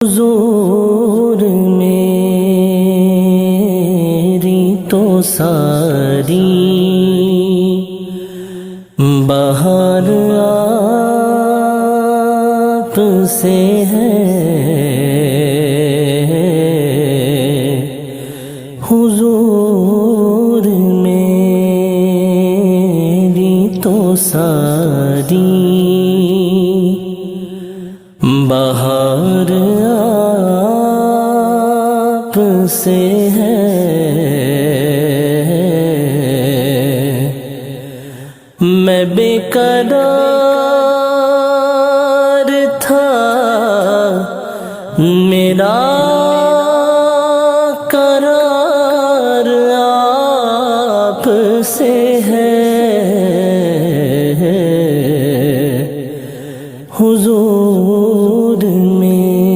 हुजूर मेरी तो सारी बहार आप से है। हुजूर मेरी तो सारी बहार आप से है। मैं बेकरार था, मेरा